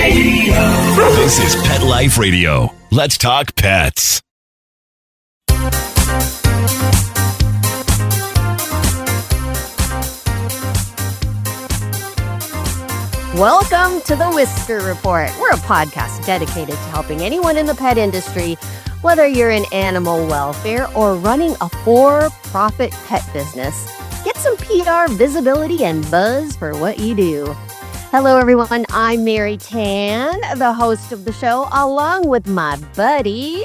Radio. This is Pet Life Radio. Let's talk pets. Welcome to the Whisker Report. We're a podcast dedicated to helping anyone in the pet industry, whether you're in animal welfare or running a for-profit pet business. Get some PR visibility and buzz for what you do. Hello, everyone. I'm Mary Tan, the host of the show, along with my buddy,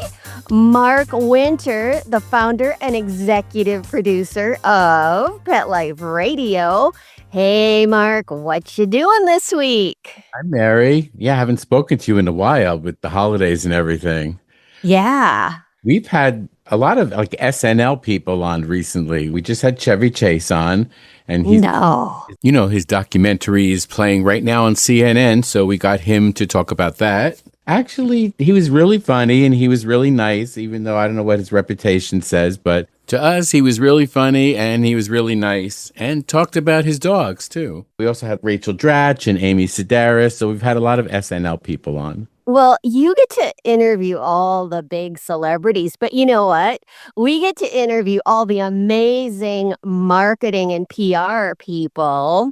Mark Winter, the founder and executive producer of Pet Life Radio. Hey, Mark, what you doing this week? Hi, Mary. Yeah, I haven't spoken to you in a while with the holidays and everything. Yeah. We've had a lot of like SNL people on recently. We just had Chevy Chase on, and his documentary is playing right now on CNN, so we got him to talk about that. Actually, he was really funny and he was really nice, even though I don't know what his reputation says, but to us, he was really funny and he was really nice and talked about his dogs, too. We also had Rachel Dratch and Amy Sedaris, so we've had a lot of SNL people on. Well, you get to interview all the big celebrities, but you know what? We get to interview all the amazing marketing and PR people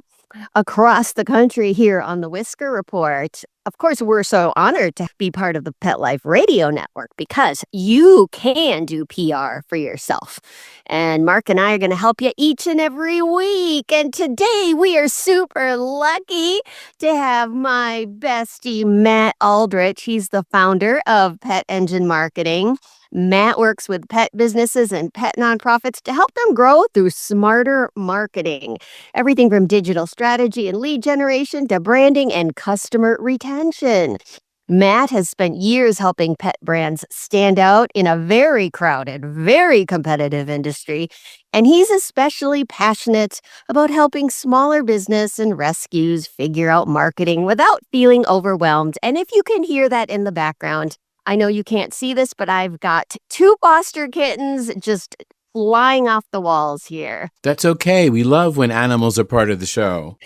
across the country here on the Whisker Report. Of course, we're so honored to be part of the Pet Life Radio Network because you can do PR for yourself. And Mark and I are going to help you each and every week. And today we are super lucky to have my bestie, Matt Aldrich. He's the founder of Pet Engine Marketing. Matt works with pet businesses and pet nonprofits to help them grow through smarter marketing. Everything from digital strategy and lead generation to branding and customer retention. Matt has spent years helping pet brands stand out in a very crowded, very competitive industry. And he's especially passionate about helping smaller business and rescues figure out marketing without feeling overwhelmed. And if you can hear that in the background, I know you can't see this, but I've got 2 foster kittens just flying off the walls here. That's okay. We love when animals are part of the show.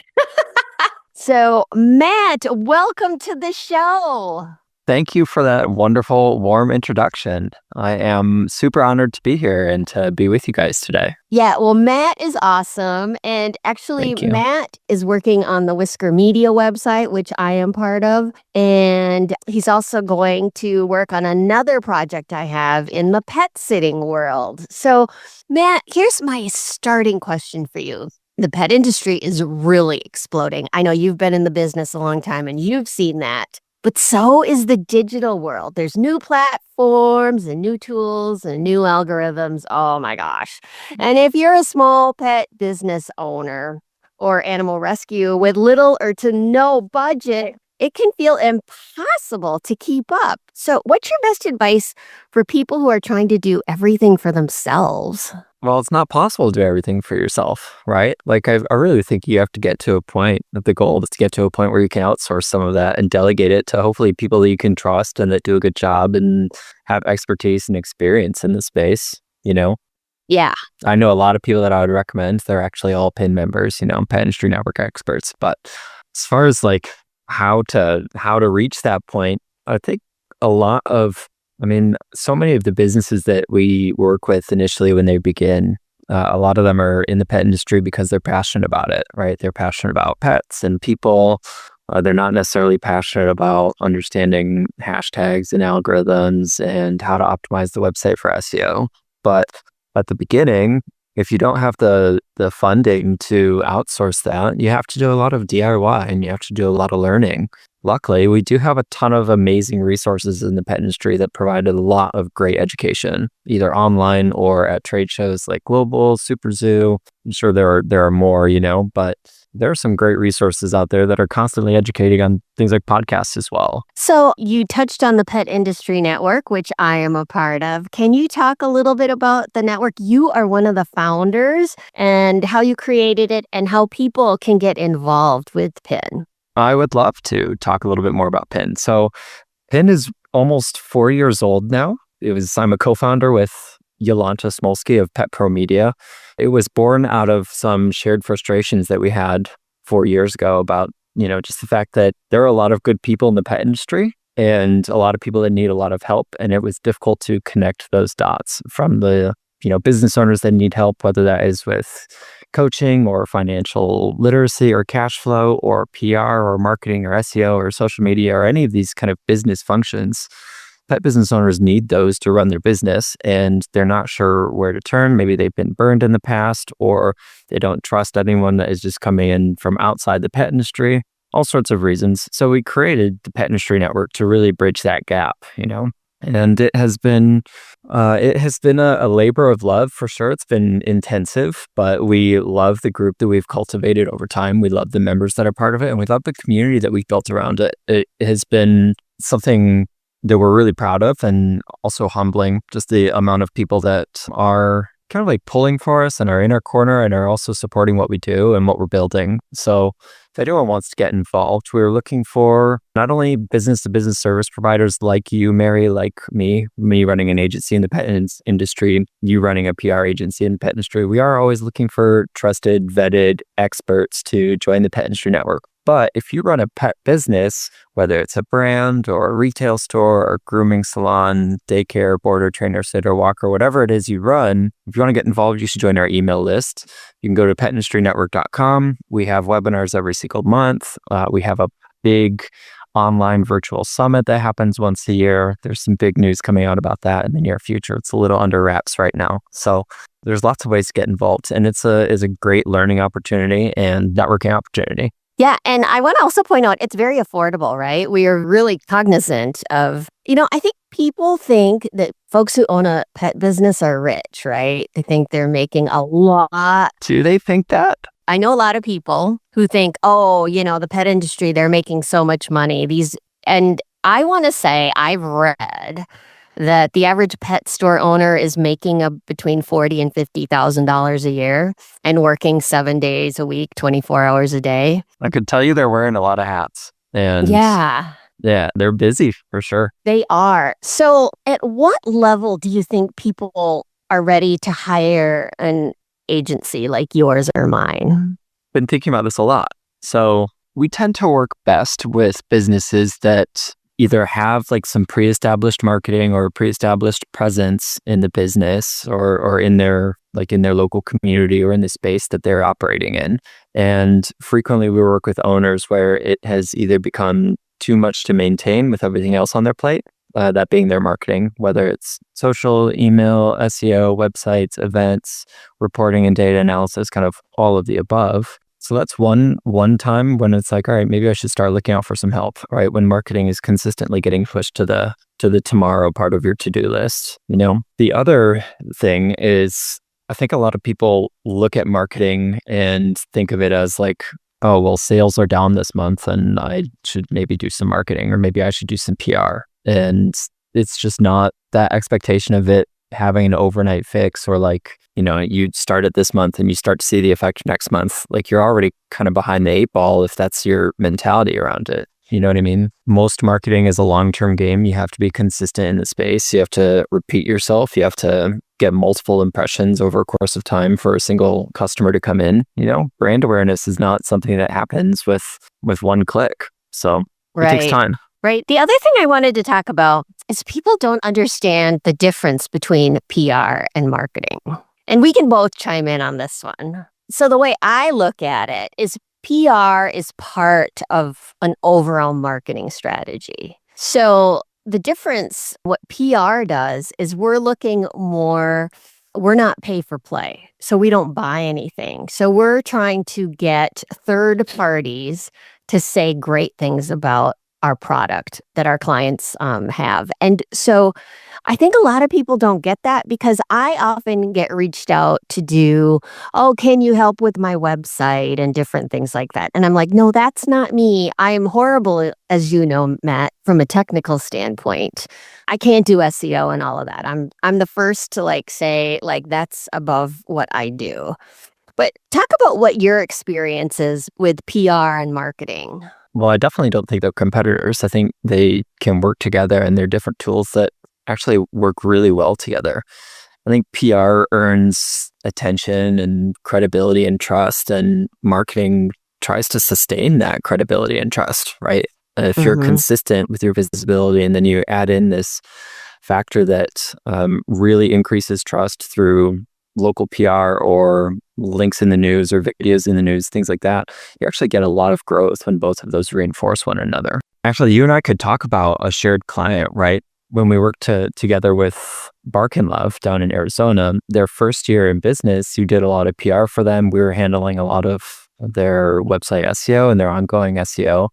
So, Matt, welcome to the show. Thank you for that wonderful, warm introduction. I am super honored to be here and to be with you guys today. Yeah, well, Matt is awesome. And actually, Matt is working on the Whisker Media website, which I am part of. And he's also going to work on another project I have in the pet sitting world. So, Matt, here's my starting question for you. The pet industry is really exploding. I know you've been in the business a long time and you've seen that. But so is the digital world. There's new platforms and new tools and new algorithms. Oh my gosh. And if you're a small pet business owner or animal rescue with little or to no budget, it can feel impossible to keep up. So what's your best advice for people who are trying to do everything for themselves? Well, it's not possible to do everything for yourself, right? Like, I really think you have to get to a point, the goal is to get to a point where you can outsource some of that and delegate it to hopefully people that you can trust and that do a good job and have expertise and experience in the space, you know? Yeah. I know a lot of people that I would recommend. They're actually all PIN members, Pet Industry Network experts. But as far as like how to reach that point, I think so many of the businesses that we work with initially when they begin, a lot of them are in the pet industry because they're passionate about it, right? They're passionate about pets and people. They're not necessarily passionate about understanding hashtags and algorithms and how to optimize the website for SEO. But at the beginning, if you don't have the funding to outsource that, you have to do a lot of DIY and you have to do a lot of learning. Luckily, we do have a ton of amazing resources in the pet industry that provide a lot of great education, either online or at trade shows like Global, Super Zoo. I'm sure there are more, but there are some great resources out there that are constantly educating on things like podcasts as well. So you touched on the Pet Industry Network, which I am a part of. Can you talk a little bit about the network? You are one of the founders and how you created it and how people can get involved with PIN. I would love to talk a little bit more about PIN. So PIN is almost 4 years old now. I'm a co-founder with Jolanta Smolsky of Pet Pro Media. It was born out of some shared frustrations that we had 4 years ago about just the fact that there are a lot of good people in the pet industry and a lot of people that need a lot of help. And it was difficult to connect those dots from the, business owners that need help, whether that is with coaching or financial literacy or cash flow or PR or marketing or SEO or social media or any of these kind of business functions. Pet business owners need those to run their business, and they're not sure where to turn. Maybe they've been burned in the past, or they don't trust anyone that is just coming in from outside the pet industry, all sorts of reasons. So we created the Pet Industry Network to really bridge that gap, and it has been a labor of love for sure. It's been intensive, but we love the group that we've cultivated over time. We love the members that are part of it, and we love the community that we've built around it. It has been something that we're really proud of, and also humbling, just the amount of people that are kind of like pulling for us and are in our corner and are also supporting what we do and what we're building. So if anyone wants to get involved, we're looking for not only business to business service providers like you, Mary, like me running an agency in the pet industry, you running a PR agency in the pet industry. We are always looking for trusted, vetted experts to join the Pet Industry Network. But if you run a pet business, whether it's a brand or a retail store or grooming salon, daycare, boarder, trainer, sitter, walker, whatever it is you run, if you want to get involved, you should join our email list. You can go to petindustry.network.com. We have webinars every single month. We have a big online virtual summit that happens once a year. There's some big news coming out about that in the near future. It's a little under wraps right now. So there's lots of ways to get involved, and it's a great learning opportunity and networking opportunity. Yeah. And I want to also point out, it's very affordable, right? We are really cognizant of, I think people think that folks who own a pet business are rich, right? They think they're making a lot. Do they think that? I know a lot of people who think, the pet industry, they're making so much money. And I want to say I've read that the average pet store owner is making between $40,000 and $50,000 a year and working 7 days a week, 24 hours a day. I could tell you they're wearing a lot of hats. And yeah, they're busy for sure. They are. So at what level do you think people are ready to hire an agency like yours or mine? Been thinking about this a lot. So we tend to work best with businesses that either have like some pre-established marketing or pre-established presence in the business or in their local community or in the space that they're operating in. And frequently we work with owners where it has either become too much to maintain with everything else on their plate, that being their marketing, whether it's social, email, SEO, websites, events, reporting and data analysis, kind of all of the above. So that's one time when it's like, all right, maybe I should start looking out for some help, right? When marketing is consistently getting pushed to the tomorrow part of your to-do list. The other thing is, I think a lot of people look at marketing and think of it as like, oh, well, sales are down this month and I should maybe do some marketing, or maybe I should do some PR. And it's just not that expectation of it having an overnight fix, or like, you start it this month and you start to see the effect next month. Like, you're already kind of behind the eight ball if that's your mentality around it. You know what I mean? Most marketing is a long-term game. You have to be consistent in the space. You have to repeat yourself. You have to get multiple impressions over a course of time for a single customer to come in. Brand awareness is not something that happens with one click. So it takes time. Right. The other thing I wanted to talk about is people don't understand the difference between PR and marketing. And we can both chime in on this one. So the way I look at it is PR is part of an overall marketing strategy. So the difference, what PR does is we're not pay for play. So we don't buy anything. So we're trying to get third parties to say great things about our product that our clients have. And so I think a lot of people don't get that, because I often get reached out to do, can you help with my website and different things like that. And I'm like, no, that's not me. I am horrible, as you know, Matt, from a technical standpoint. I can't do SEO and all of that. I'm the first to say that's above what I do. But talk about what your experience is with PR and marketing. Well, I definitely don't think they're competitors. I think they can work together, and they're different tools that actually work really well together. I think PR earns attention and credibility and trust, and marketing tries to sustain that credibility and trust, right? If you're Mm-hmm. consistent with your visibility and then you add in this factor that really increases trust through local PR or links in the news or videos in the news, things like that, you actually get a lot of growth when both of those reinforce one another. Actually, you and I could talk about a shared client, right? When we worked together with Bark and Love down in Arizona, their first year in business, you did a lot of PR for them. We were handling a lot of their website SEO and their ongoing SEO.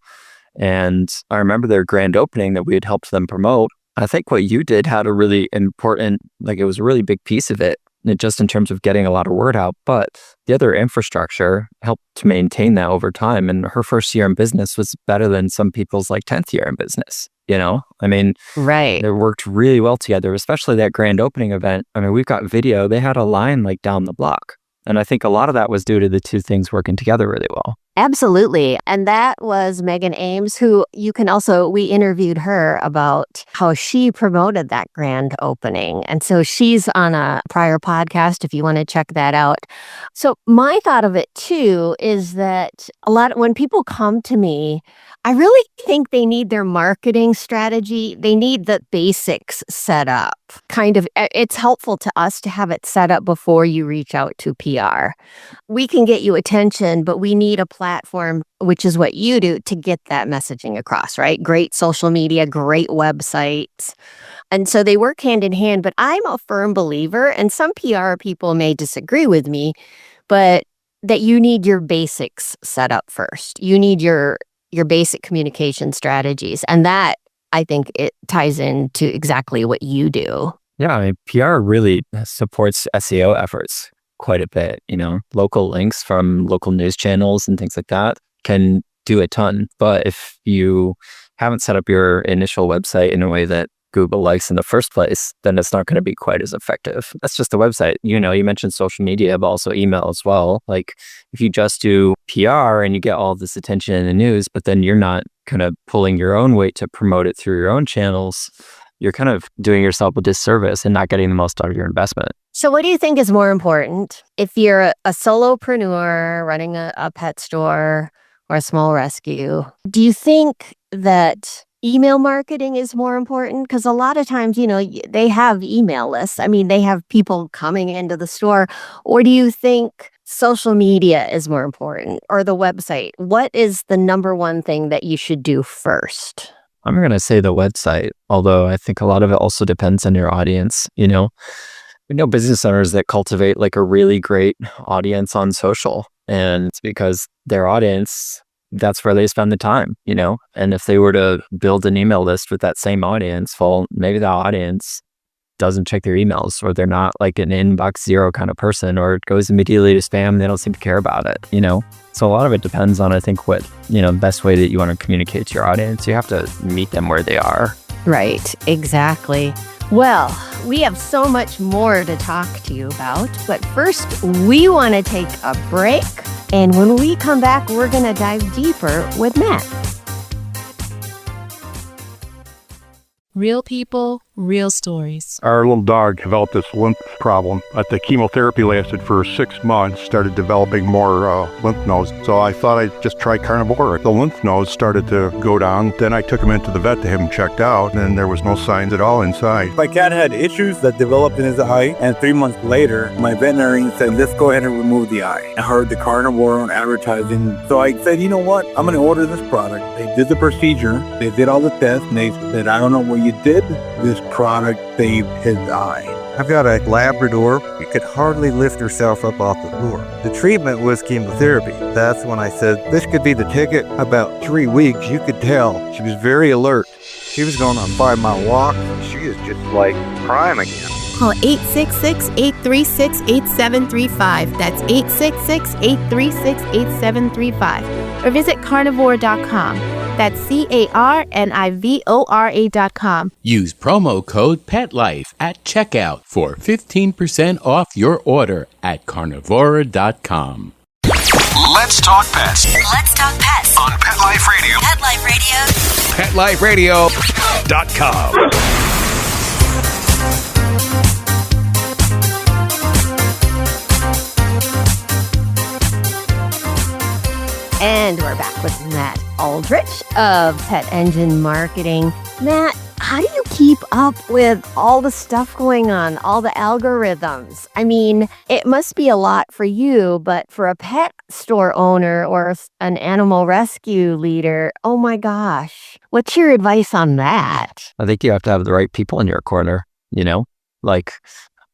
And I remember their grand opening that we had helped them promote. I think what you did had a really important, like it was a really big piece of it, just in terms of getting a lot of word out. But the other infrastructure helped to maintain that over time. And her first year in business was better than some people's like 10th year in business. I mean, Right. they worked really well together, especially that grand opening event. I mean, we've got video. They had a line like down the block. And I think a lot of that was due to the two things working together really well. Absolutely. And that was Megan Ames, who we interviewed her about how she promoted that grand opening. And so she's on a prior podcast if you want to check that out. So my thought of it too is that when people come to me, I really think they need their marketing strategy. They need the basics set up. It's helpful to us to have it set up before you reach out to PR. We can get you attention, but we need a platform, which is what you do, to get that messaging across, right? Great social media, great websites. And so they work hand in hand, but I'm a firm believer, and some PR people may disagree with me, but that you need your basics set up first. You need your basic communication strategies. And that, I think, it ties into exactly what you do. Yeah, I mean, PR really supports SEO efforts quite a bit. Local links from local news channels and things like that can do a ton. But if you haven't set up your initial website in a way that Google likes in the first place, then it's not going to be quite as effective. That's just the website. You mentioned social media, but also email as well. Like if you just do PR and you get all this attention in the news, but then you're not kind of pulling your own weight to promote it through your own channels, you're kind of doing yourself a disservice and not getting the most out of your investment. So what do you think is more important? If you're a solopreneur running a pet store or a small rescue, do you think that email marketing is more important? Because a lot of times, they have email lists. I mean, they have people coming into the store. Or do you think social media is more important, or the website? What is the number one thing that you should do first? I'm going to say the website, although I think a lot of it also depends on your audience. We know business owners that cultivate like a really great audience on social, and it's because their audience, that's where they spend the time, and if they were to build an email list with that same audience, well, maybe that audience doesn't check their emails, or they're not like an inbox zero kind of person, or it goes immediately to spam. They don't seem to care about it, So a lot of it depends on, I think, what, best way that you want to communicate to your audience. You have to meet them where they are. Right, exactly. Well, we have so much more to talk to you about, but first we want to take a break. And when we come back, we're going to dive deeper with Matt. Real people, real stories. Our little dog developed this lymph problem. The chemotherapy lasted for 6 months, started developing more lymph nodes. So I thought I'd just try carnivore. The lymph nodes started to go down. Then I took him into the vet to have him checked out, and there was no signs at all inside. My cat had issues that developed in his eye, and 3 months later, my veterinarian said, let's go ahead and remove the eye. I heard the carnivore on advertising, so I said, you know what? I'm going to order this product. They did the procedure, they did all the tests, and they said, I don't know what you did. This product saved his eye. I've got a Labrador. She could hardly lift herself up off the floor. The treatment was chemotherapy. That's when I said, this could be the ticket. About 3 weeks, you could tell she was very alert. She was going on a 5-mile walk. She is just like prime again. Call 866-836-8735. That's 866-836-8735. Or visit carnivore.com. That's carnivora.com. Use promo code PETLIFE at checkout for 15% off your order at carnivora.com. Let's talk pets. Let's talk pets On Pet Life Radio. Pet Life Radio. PetLifeRadio.com. And And we're back with Matt Aldrich of Pet Engine Marketing. Matt, how do you keep up with all the stuff going on, all the algorithms? I mean, it must be a lot for you, but for a pet store owner or an animal rescue leader, oh my gosh. What's your advice on that? I think you have to have the right people in your corner, Like,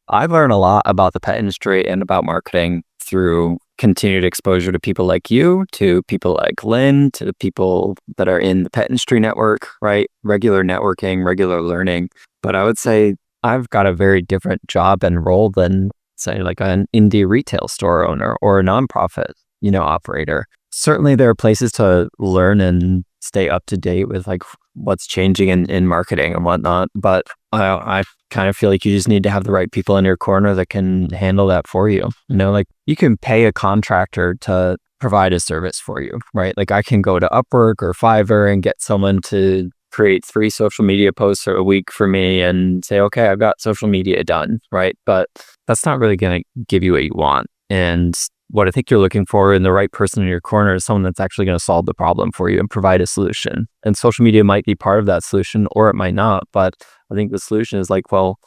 I've learned a lot about the pet industry and about marketing through continued exposure to people like you, to people like Lynn, to people that are in the pet industry network, right? Regular networking, regular learning. But I would say I've got a very different job and role than, say, like an indie retail store owner or a nonprofit, operator. Certainly there are places to learn and stay up to date with like what's changing in marketing and whatnot. But I kind of feel like you just need to have the right people in your corner that can handle that for you. Like you can pay a contractor to provide a service for you, right? Like I can go to Upwork or Fiverr and get someone to create 3 social media posts a week for me and say, okay, I've got social media done, right? But that's not really going to give you what you want. And what I think you're looking for in the right person in your corner is someone that's actually going to solve the problem for you and provide a solution. And social media might be part of that solution or it might not. But I think the solution is like, well,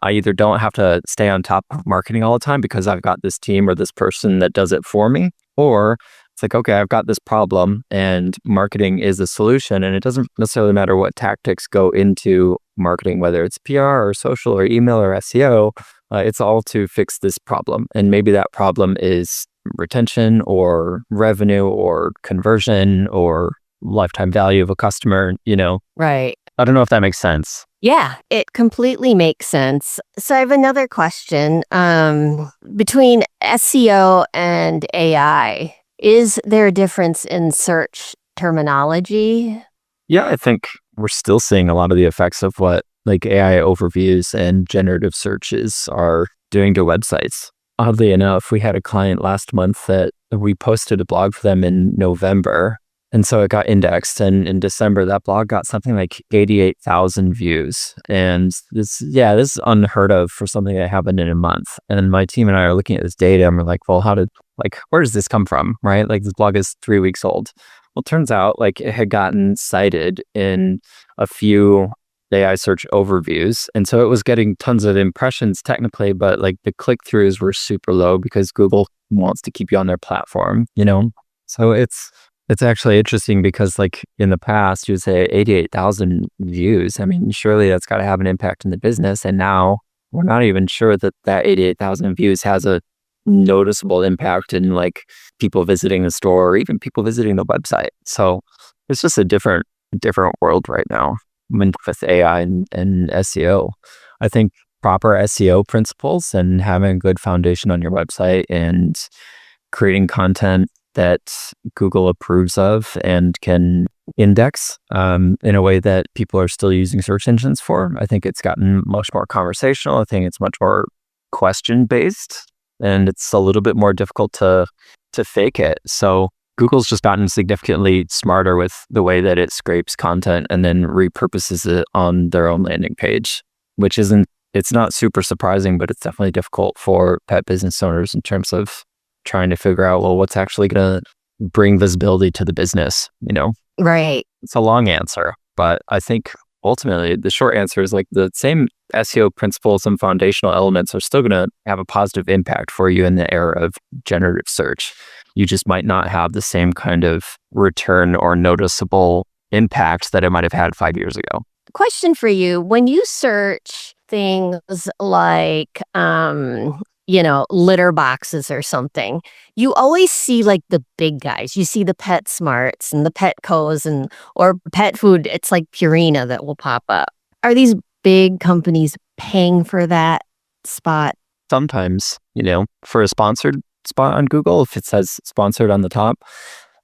I either don't have to stay on top of marketing all the time because I've got this team or this person that does it for me. Or it's like, okay, I've got this problem and marketing is the solution. And it doesn't necessarily matter what tactics go into marketing, whether it's PR or social or email or SEO. It's all to fix this problem. And maybe that problem is retention or revenue or conversion or lifetime value of a customer, Right. I don't know if that makes sense. Yeah, it completely makes sense. So I have another question. Between SEO and AI, is there a difference in search terminology? Yeah, I think we're still seeing a lot of the effects of what like AI overviews and generative searches are doing to websites. Oddly enough, we had a client last month that we posted a blog for them in November. And so it got indexed. And in December, that blog got something like 88,000 views. And this is unheard of for something that happened in a month. And my team and I are looking at this data and we're like, well, where does this come from? Right? Like this blog is 3 weeks old. Well, it turns out like it had gotten cited in a few AI search overviews. And so it was getting tons of impressions technically, but like the click-throughs were super low because Google wants to keep you on their platform, So it's actually interesting because like in the past, you would say 88,000 views. I mean, surely that's got to have an impact in the business. And now we're not even sure that 88,000 views has a noticeable impact in like people visiting the store or even people visiting the website. So it's just a different world right now. With AI and SEO. I think proper SEO principles and having a good foundation on your website and creating content that Google approves of and can index in a way that people are still using search engines for. I think it's gotten much more conversational. I think it's much more question-based and it's a little bit more difficult to fake it. So Google's just gotten significantly smarter with the way that it scrapes content and then repurposes it on their own landing page, it's not super surprising, but it's definitely difficult for pet business owners in terms of trying to figure out, well, what's actually going to bring visibility to the business, Right. It's a long answer, but I think ultimately the short answer is like the same SEO principles and foundational elements are still going to have a positive impact for you in the era of generative search. You just might not have the same kind of return or noticeable impact that it might have had 5 years ago. Question for you. When you search things like, litter boxes or something, you always see like the big guys. You see the PetSmarts and the Petco's or pet food. It's like Purina that will pop up. Are these big companies paying for that spot? Sometimes, for a sponsored spot on Google, if it says sponsored on the top,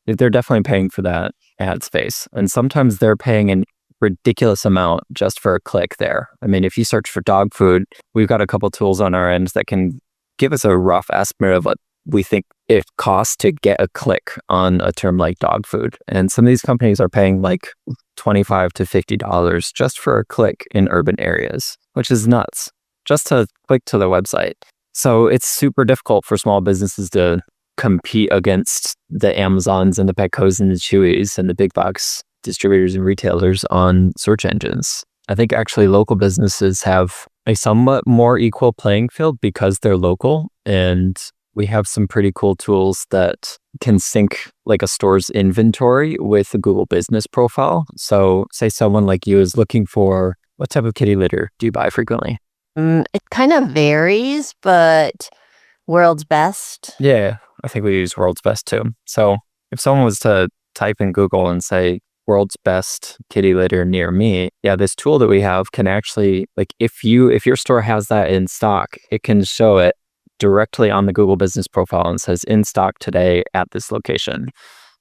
they're definitely paying for that ad space. And sometimes they're paying a ridiculous amount just for a click there. I mean, if you search for dog food, we've got a couple tools on our end that can give us a rough estimate of what we think it costs to get a click on a term like dog food. And some of these companies are paying like $25 to $50 just for a click in urban areas, which is nuts, just to click to the website. So it's super difficult for small businesses to compete against the Amazons and the Petcos and the Chewies and the big box distributors and retailers on search engines. I think actually local businesses have a somewhat more equal playing field because they're local, and we have some pretty cool tools that can sync like a store's inventory with a Google business profile. So say someone like you is looking for, what type of kitty litter do you buy frequently? It kind of varies, but World's Best. Yeah, I think we use World's Best too. So if someone was to type in Google and say World's Best kitty litter near me, yeah, this tool that we have can actually, like, if your store has that in stock, it can show it directly on the Google business profile and says in stock today at this location.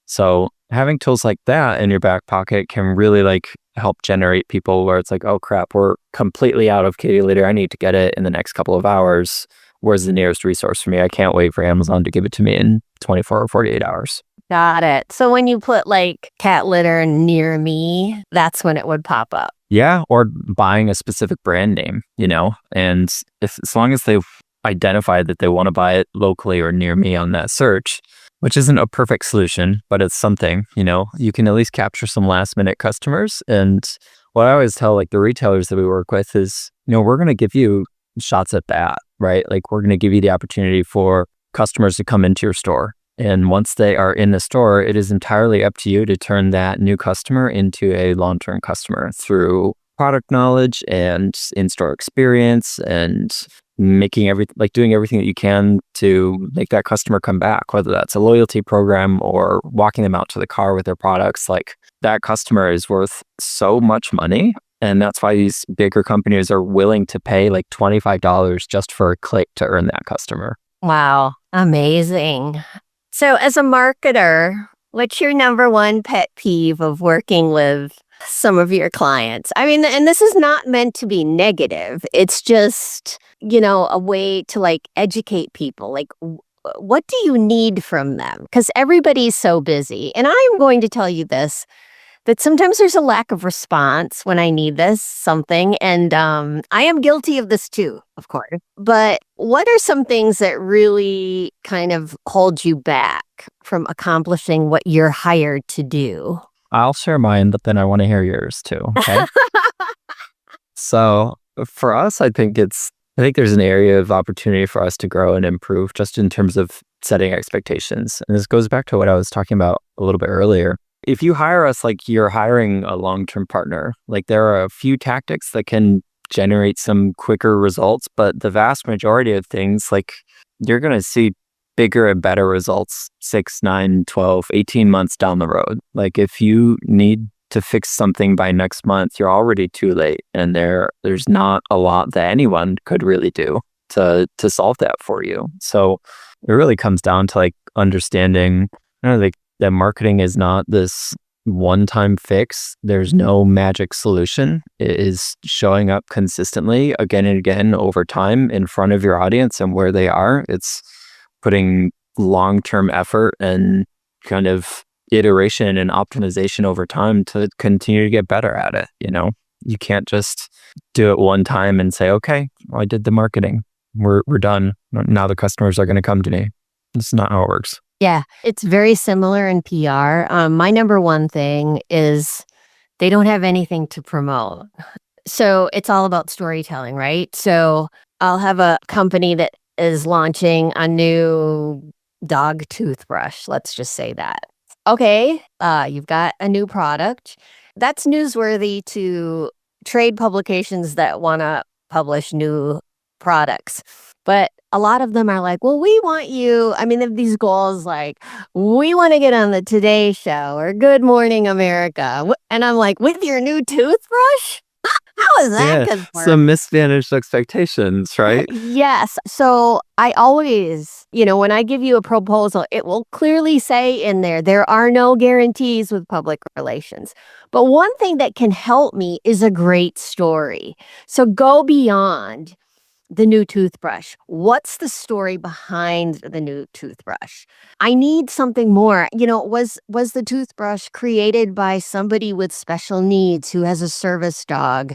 So having tools like that in your back pocket can really like help generate people where it's like, oh crap, we're completely out of kitty litter. I need to get it in the next couple of hours. Where's the nearest resource for me? I can't wait for Amazon to give it to me in 24 or 48 hours. Got it. So when you put like cat litter near me, that's when it would pop up. Yeah, or buying a specific brand name, and as long as they've identified that they want to buy it locally or near me on that search, which isn't a perfect solution, but it's something, you can at least capture some last minute customers. And what I always tell like the retailers that we work with is, we're going to give you shots at bat, right? Like we're going to give you the opportunity for customers to come into your store. And once they are in the store, it is entirely up to you to turn that new customer into a long-term customer through product knowledge and in-store experience and doing everything that you can to make that customer come back, whether that's a loyalty program or walking them out to the car with their products. Like that customer is worth so much money. And that's why these bigger companies are willing to pay like $25 just for a click to earn that customer. Wow. Amazing. So as a marketer, what's your number one pet peeve of working with some of your clients? I mean, and this is not meant to be negative. It's just, a way to like educate people. Like, what do you need from them? Because everybody's so busy. And I'm going to tell you this, that sometimes there's a lack of response when I need something. And I am guilty of this too, of course. But what are some things that really kind of hold you back from accomplishing what you're hired to do? I'll share mine, but then I want to hear yours too. Okay. So for us, I think there's an area of opportunity for us to grow and improve just in terms of setting expectations. And this goes back to what I was talking about a little bit earlier. If you hire us like you're hiring a long-term partner, like there are a few tactics that can generate some quicker results, but the vast majority of things, like you're going to see bigger and better results 6, 9, 12, 18 months down the road. Like if you need to fix something by next month, you're already too late. And there's not a lot that anyone could really do to solve that for you. So it really comes down to like understanding, that marketing is not this one-time fix. There's no magic solution. It is showing up consistently again and again over time in front of your audience and where they are. It's putting long-term effort and kind of iteration and optimization over time to continue to get better at it. You can't just do it one time and say, okay, well, I did the marketing. We're done. Now the customers are going to come to me. That's not how it works. Yeah, it's very similar in PR. My number one thing is they don't have anything to promote. So it's all about storytelling, right? So I'll have a company that is launching a new dog toothbrush. Let's just say that. Okay, you've got a new product. That's newsworthy to trade publications that want to publish new products. But a lot of them are like, well, we want you. I mean, they have these goals like, we want to get on the Today Show or Good Morning America. And I'm like, with your new toothbrush? How is that good for some mismanaged expectations, right? Yes. So I always, when I give you a proposal, it will clearly say in there are no guarantees with public relations. But one thing that can help me is a great story. So go beyond the new toothbrush. What's the story behind the new toothbrush? I need something more. Was the toothbrush created by somebody with special needs who has a service dog?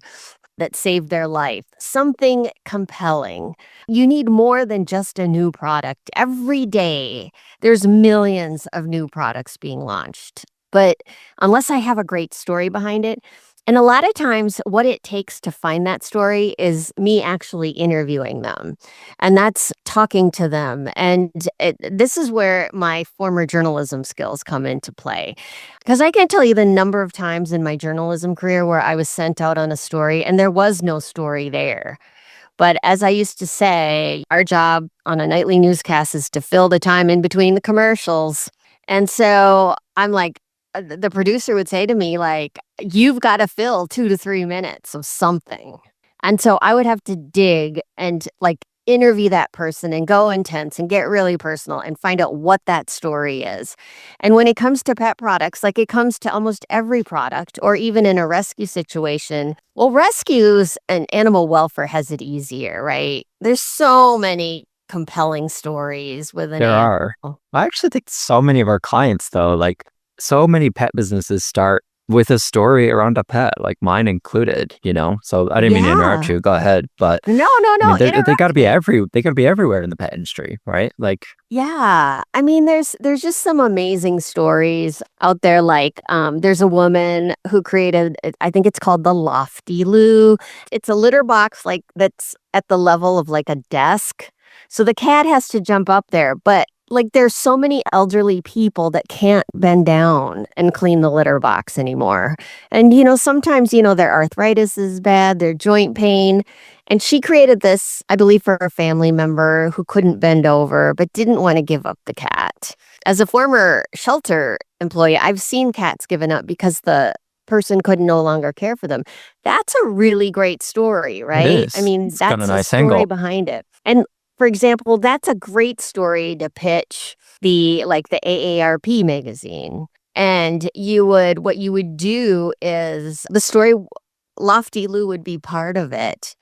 that saved their life, something compelling. You need more than just a new product. Every day, there's millions of new products being launched. But unless I have a great story behind it, and a lot of times what it takes to find that story is me actually interviewing them. And that's talking to them. And this is where my former journalism skills come into play. Because I can't tell you the number of times in my journalism career where I was sent out on a story and there was no story there. But as I used to say, our job on a nightly newscast is to fill the time in between the commercials. And so I'm like, the producer would say to me, like, you've got to fill 2 to 3 minutes of something. And so I would have to dig and like interview that person and go intense and get really personal and find out what that story is. And when it comes to pet products, like it comes to almost every product, or even in a rescue situation, well, rescues and animal welfare has it easier, right? There's so many compelling stories with an There animal. are. I actually think so many of our clients, though, like so many pet businesses start with a story around a pet, like mine included, So I didn't mean to interrupt Yeah. you. Go ahead. But No, I mean, they interrupt got to be me. they got to be everywhere in the pet industry, right? Like, Yeah. I mean, there's just some amazing stories out there. Like, there's a woman who created, I think it's called the Lofty Loo. It's a litter box like that's at the level of like a desk. So the cat has to jump up there, but like there's so many elderly people that can't bend down and clean the litter box anymore. And sometimes their arthritis is bad, their joint pain. And she created this, I believe, for a family member who couldn't bend over but didn't want to give up the cat. As a former shelter employee, I've seen cats given up because the person could no longer care for them. That's a really great story, it right? is. I mean, It's got a that's a nice story angle. behind it. And for example, that's a great story to pitch the AARP magazine. And what you would do is the story, Lofty Lou would be part of it.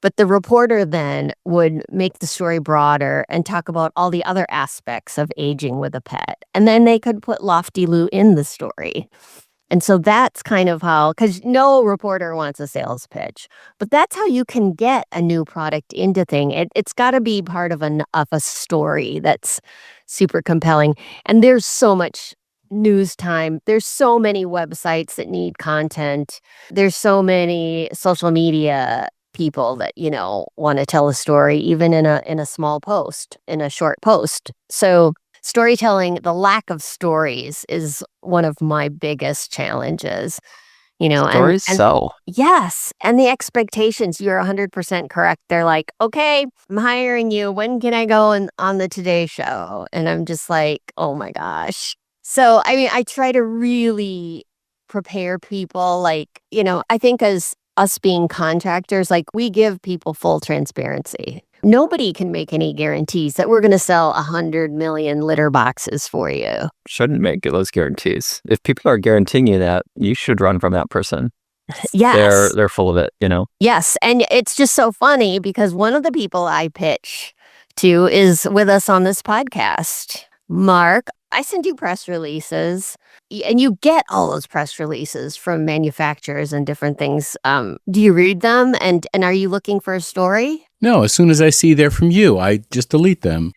But the reporter then would make the story broader and talk about all the other aspects of aging with a pet. And then they could put Lofty Lou in the story. And so that's kind of how, because no reporter wants a sales pitch, but that's how you can get a new product into thing. It's got to be part of a story that's super compelling. And there's so much news time. There's so many websites that need content. There's so many social media people that want to tell a story, even in a small post, in a short post. So storytelling, the lack of stories is one of my biggest challenges, Stories and sell. yes. And the expectations, you're 100% correct. They're like, okay, I'm hiring you. When can I go on the Today Show? And I'm just like, oh my gosh. So, I mean, I try to really prepare people. Like, I think as us being contractors, like we give people full transparency. Nobody can make any guarantees that we're going to sell 100 million litter boxes for you. Shouldn't make those guarantees. If people are guaranteeing you that, you should run from that person. Yes. They're full of it, Yes. And it's just so funny because one of the people I pitch to is with us on this podcast. Mark, I send you press releases and you get all those press releases from manufacturers and different things. Do you read them and are you looking for a story? No, as soon as I see they're from you, I just delete them.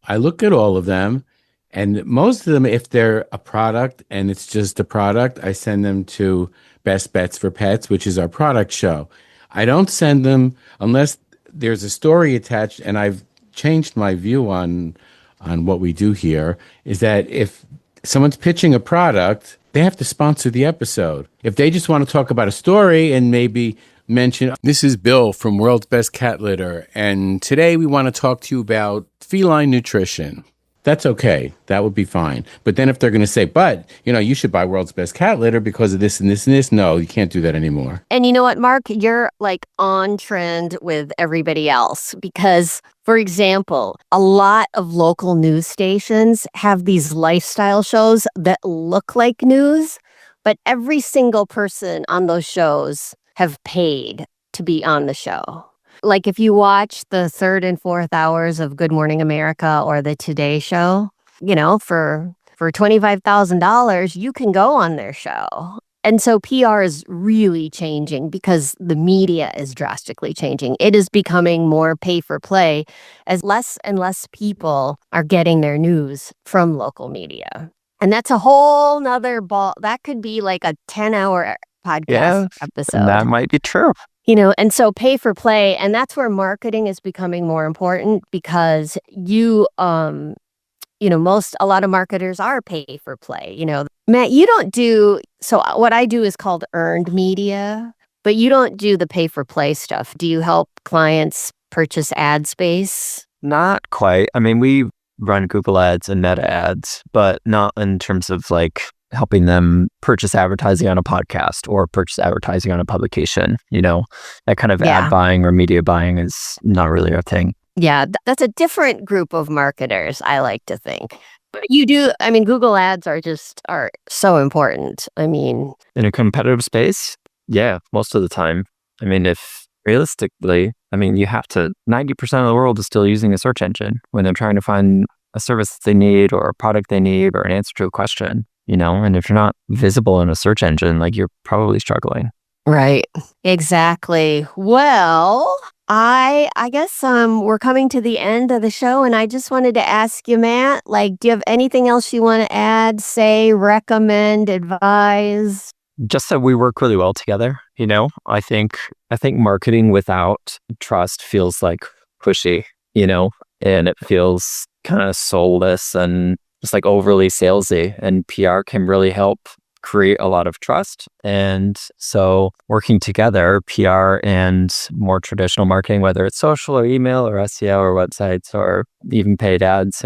I look at all of them, and most of them, if they're a product and it's just a product, I send them to Best Bets for Pets, which is our product show. I don't send them unless there's a story attached, and I've changed my view on what we do here, is that if someone's pitching a product, they have to sponsor the episode. If they just want to talk about a story and maybe mention, this is Bill from World's Best Cat Litter, and today we want to talk to you about feline nutrition. That's okay. That would be fine. But then if they're going to say, but, you should buy World's Best Cat Litter because of this and this and this, no, you can't do that anymore. And you know what, Mark? You're like on trend with everybody else because, for example, a lot of local news stations have these lifestyle shows that look like news, but every single person on those shows have paid to be on the show. Like if you watch the 3rd and 4th hours of Good Morning America or the Today Show, for $25,000, you can go on their show. And so PR is really changing because the media is drastically changing. It is becoming more pay for play as less and less people are getting their news from local media. And that's a whole nother ball. That could be like a 10-hour podcast episode. And that might be true. And so pay for play, and that's where marketing is becoming more important because a lot of marketers are pay for play. Matt, you don't do, so what I do is called earned media, but you don't do the pay for play stuff. Do you help clients purchase ad space? Not quite. I mean, we run Google ads and Meta ads, but not in terms of like helping them purchase advertising on a podcast or purchase advertising on a publication. That kind of ad buying or media buying is not really our thing. Yeah, that's a different group of marketers, I like to think. But you do, Google ads are so important. In a competitive space, yeah, most of the time. If realistically, you have to, 90% of the world is still using a search engine when they're trying to find a service they need or a product they need or an answer to a question, and if you're not visible in a search engine, like you're probably struggling. Right. Exactly. Well, I guess we're coming to the end of the show, and I just wanted to ask you, Matt, do you have anything else you want to add, say, recommend, advise? Just that we work really well together. I think marketing without trust feels like pushy, and it feels kind of soulless and just like overly salesy, and PR can really help create a lot of trust. And so working together, PR and more traditional marketing, whether it's social or email or SEO or websites or even paid ads,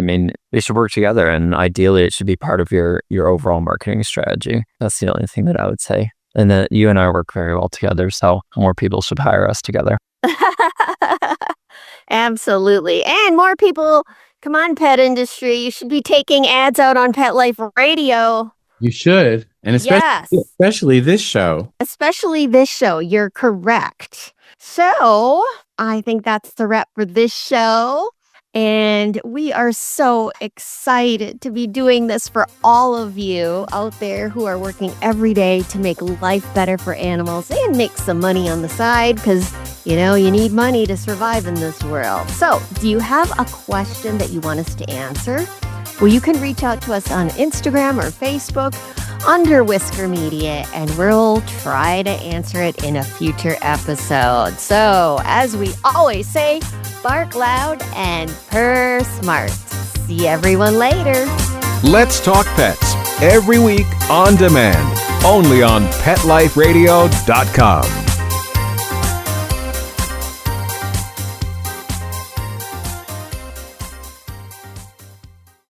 they should work together, and ideally it should be part of your overall marketing strategy. That's the only thing that I would say. And that you and I work very well together, so more people should hire us together. Absolutely. And more people, come on, pet industry, you should be taking ads out on Pet Life Radio. You should. And especially this show. Especially this show. You're correct. So I think that's the wrap for this show. And we are so excited to be doing this for all of you out there who are working every day to make life better for animals and make some money on the side because, you need money to survive in this world. So do you have a question that you want us to answer? Well, you can reach out to us on Instagram or Facebook under Whisker Media, and we'll try to answer it in a future episode. So, as we always say, bark loud and purr smart. See everyone later. Let's Talk Pets every week on demand, only on PetLifeRadio.com.